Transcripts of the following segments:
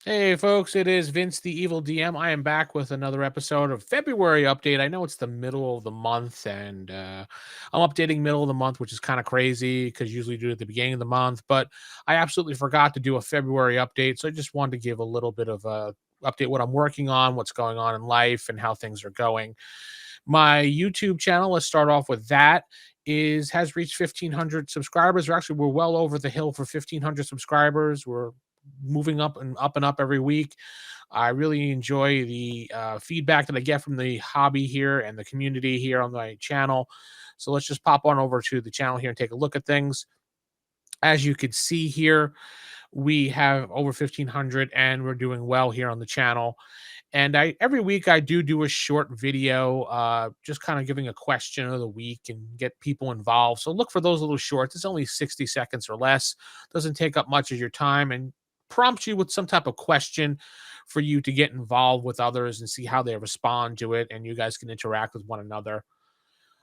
Hey folks, it is Vince the Evil DM. I am back with another episode of February update. I know it's the middle of the month and I'm updating middle of the month, which is kind of crazy because usually do it at the beginning of the month, but I absolutely forgot to do a February update. So I just wanted to give a little bit of a update what I'm working on, what's going on in life and how things are going. My YouTube channel, let's start off with that, is has reached 1,500 subscribers. We're well over the hill for 1,500 subscribers. We're moving up and up and up every week. I really enjoy the feedback that I get from the hobby here and the community here on my channel. So let's just pop on over to the channel here and take a look at things. As you can see here, we have over 1,500 and we're doing well here on the channel. And I every week I do a short video, just kind of giving a question of the week and get people involved. So look for those little shorts. It's only 60 seconds or less. Doesn't take up much of your time and prompts you with some type of question for you to get involved with others and see how they respond to it. And you guys can interact with one another.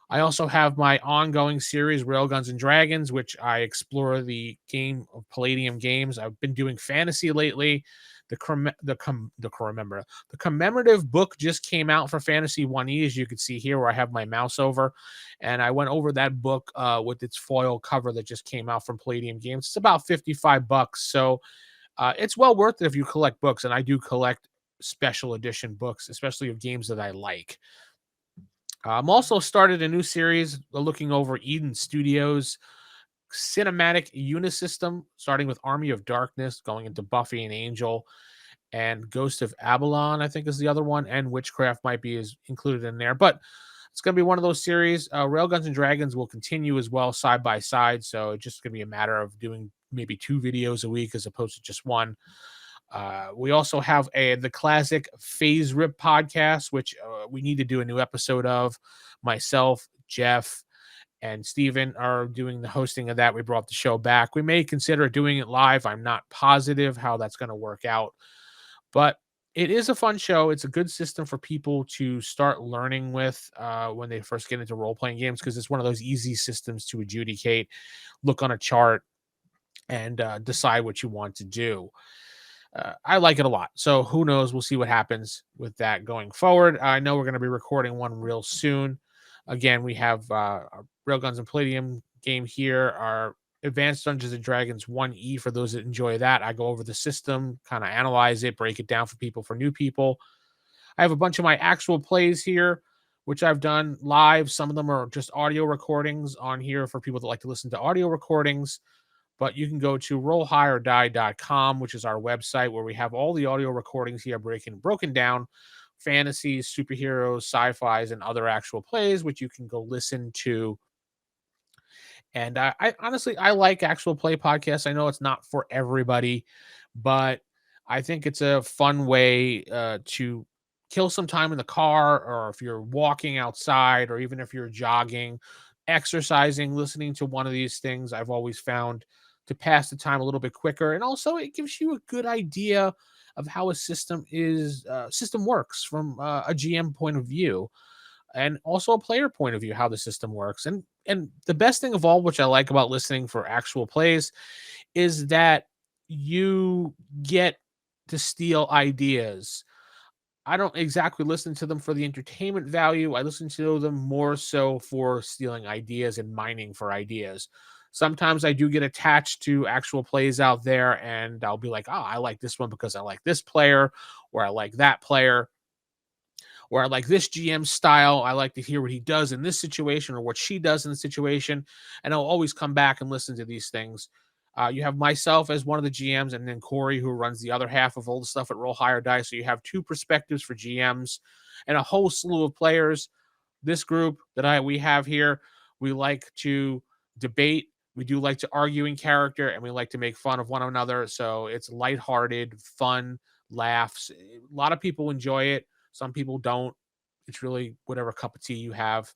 I also have my ongoing series, Railguns and Dragons, which I explore the game of Palladium games. I've been doing fantasy lately. The commemorative book just came out for Fantasy 1E, as you can see here, where I have my mouse over, and I went over that book with its foil cover that just came out from Palladium Games. It's about $55, so it's well worth it if you collect books, and I do collect special edition books, especially of games that I like. I'm also started a new series looking over Eden Studios cinematic unisystem, starting with Army of Darkness, going into Buffy and Angel, and Ghost of Avalon, I think is the other one, and Witchcraft might be is included in there. But it's going to be one of those series. Railguns and Dragons will continue as well, side by side. So it's just going to be a matter of doing maybe 2 videos a week as opposed to just one. We also have the classic Phase Rip podcast, which we need to do a new episode of. Myself, Jeff, and Steven are doing the hosting of that. We brought the show back. We may consider doing it live. I'm not positive how that's going to work out, but it is a fun show. It's a good system for people to start learning with when they first get into role playing games because it's one of those easy systems to adjudicate, look on a chart, and decide what you want to do. I like it a lot. So who knows? We'll see what happens with that going forward. I know we're going to be recording one real soon. Again, we have our Railguns and Palladium game here, our Advanced Dungeons and Dragons 1E for those that enjoy that. I go over the system, kind of analyze it, break it down for people, for new people. I have a bunch of my actual plays here, which I've done live. Some of them are just audio recordings on here for people that like to listen to audio recordings, but you can go to rollhighordie.com, which is our website where we have all the audio recordings here broken down fantasies, superheroes, sci-fis, and other actual plays, which you can go listen to. And I honestly I like actual play podcasts. I know it's not for everybody, but I think it's a fun way to kill some time in the car, or if you're walking outside, or even if you're jogging, exercising, listening to one of these things. I've always found to pass the time a little bit quicker, and also it gives you a good idea of how a system works from a GM point of view, and also a player point of view, how the system works. And the best thing of all, which I like about listening for actual plays, is that you get to steal ideas. I don't exactly listen to them for the entertainment value. I listen to them more so for stealing ideas and mining for ideas. Sometimes I do get attached to actual plays out there, and I'll be like, oh, I like this one because I like this player, or I like that player, or I like this GM style. I like to hear what he does in this situation or what she does in the situation. And I'll always come back and listen to these things. You have myself as one of the GMs, and then Corey, who runs the other half of all the stuff at Roll Higher Die. So you have two perspectives for GMs and a whole slew of players. This group that we have here, we like to debate. We do like to argue in character, and we like to make fun of one another. So it's lighthearted, fun, laughs. A lot of people enjoy it. Some people don't. It's really whatever cup of tea you have.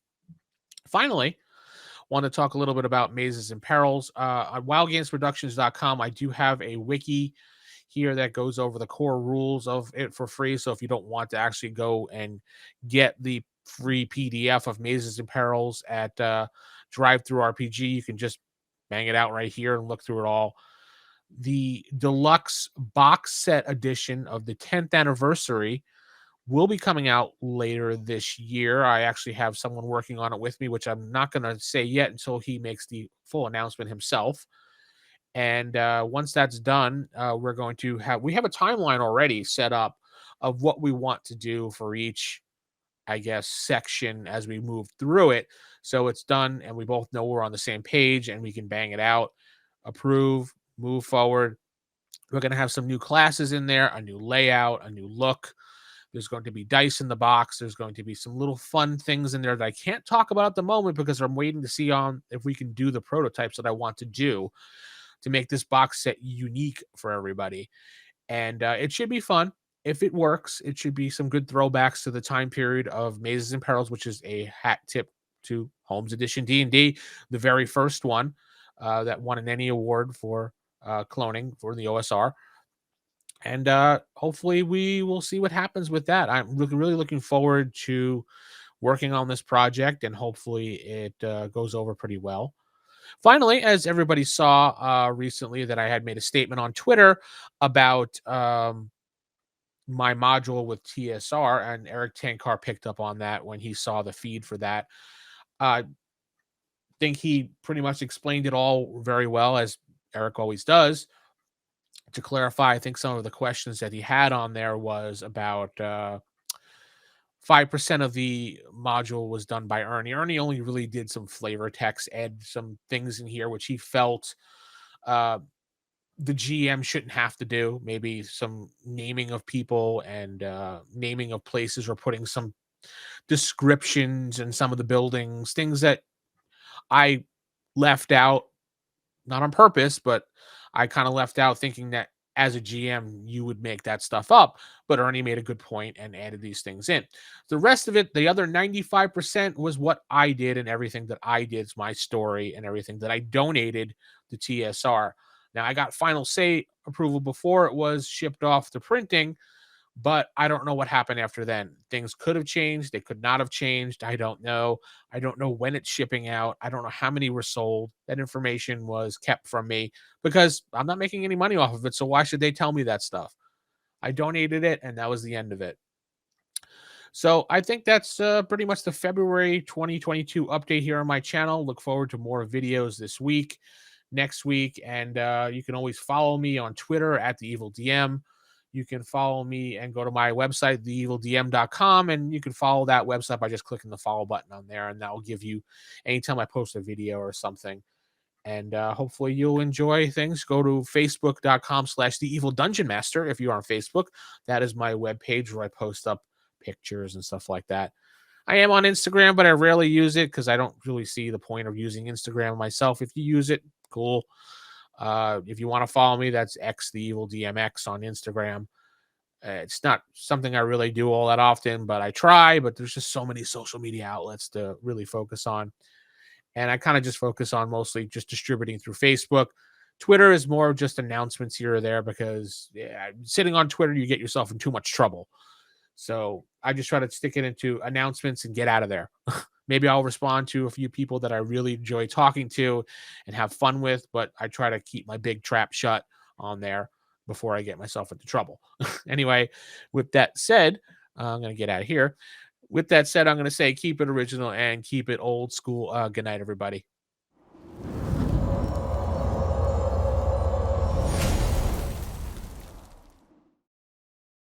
Finally, want to talk a little bit about Mazes and Perils. On wildgamesproductions.com, I do have a wiki here that goes over the core rules of it for free. So if you don't want to actually go and get the free PDF of Mazes and Perils at Drive Through RPG, you can just bang it out right here and look through it all. The deluxe box set edition of the 10th anniversary will be coming out later this year. I actually have someone working on it with me, which I'm not going to say yet until he makes the full announcement himself. And once that's done, we're going to we have a timeline already set up of what we want to do for each, I guess, section as we move through it. So it's done, and we both know we're on the same page and we can bang it out, approve, move forward. We're going to have some new classes in there, a new layout, a new look. There's going to be dice in the box. There's going to be some little fun things in there that I can't talk about at the moment because I'm waiting to see on if we can do the prototypes that I want to do to make this box set unique for everybody. And it should be fun. If it works, it should be some good throwbacks to the time period of Mazes and Perils, which is a hat tip to Holmes Edition D&D, the very first one that won an ENnie award for cloning for the OSR. And hopefully we will see what happens with that. I'm really looking forward to working on this project, and hopefully it goes over pretty well. Finally, as everybody saw recently, that I had made a statement on Twitter about my module with TSR, and Eric Tankar picked up on that when he saw the feed for that. I think he pretty much explained it all very well, as Eric always does. To clarify, I think some of the questions that he had on there was about 5% of the module was done by Ernie. Ernie only really did some flavor text, add some things in here which he felt uh, the GM shouldn't have to do. Maybe some naming of people and naming of places, or putting some descriptions in some of the buildings, things that I left out, not on purpose, but I kind of left out thinking that as a GM, you would make that stuff up. But Ernie made a good point and added these things in. The rest of it, the other 95%, was what I did, and everything that I did is my story, and everything that I donated to TSR. Now, I got final say approval before it was shipped off to printing, but I don't know what happened after then. Things could have changed. They could not have changed. I don't know. I don't know when it's shipping out. I don't know how many were sold. That information was kept from me because I'm not making any money off of it. So why should they tell me that stuff? I donated it, and that was the end of it. So I think that's pretty much the February 2022 update here on my channel. Look forward to more videos this week, next week, and you can always follow me on Twitter at the Evil DM. You can follow me and go to my website, theevildm.com, and you can follow that website by just clicking the follow button on there, and that will give you anytime I post a video or something. And hopefully you'll enjoy things. Go to facebook.com/the Evil Dungeon Master if you're on Facebook. That is my webpage where I post up pictures and stuff like that. I am on Instagram, but I rarely use it because I don't really see the point of using Instagram myself. If you use it, cool. If you want to follow me, that's the Evil DMX on Instagram. It's not something I really do all that often, but I try. But there's just so many social media outlets to really focus on. And I kind of just focus on mostly just distributing through Facebook. Twitter is more of just announcements here or there because sitting on Twitter, you get yourself in too much trouble. So I just try to stick it into announcements and get out of there. Maybe I'll respond to a few people that I really enjoy talking to and have fun with, but I try to keep my big trap shut on there before I get myself into trouble. Anyway, with that said, I'm going to get out of here. With that said, I'm going to say keep it original and keep it old school. Good night, everybody.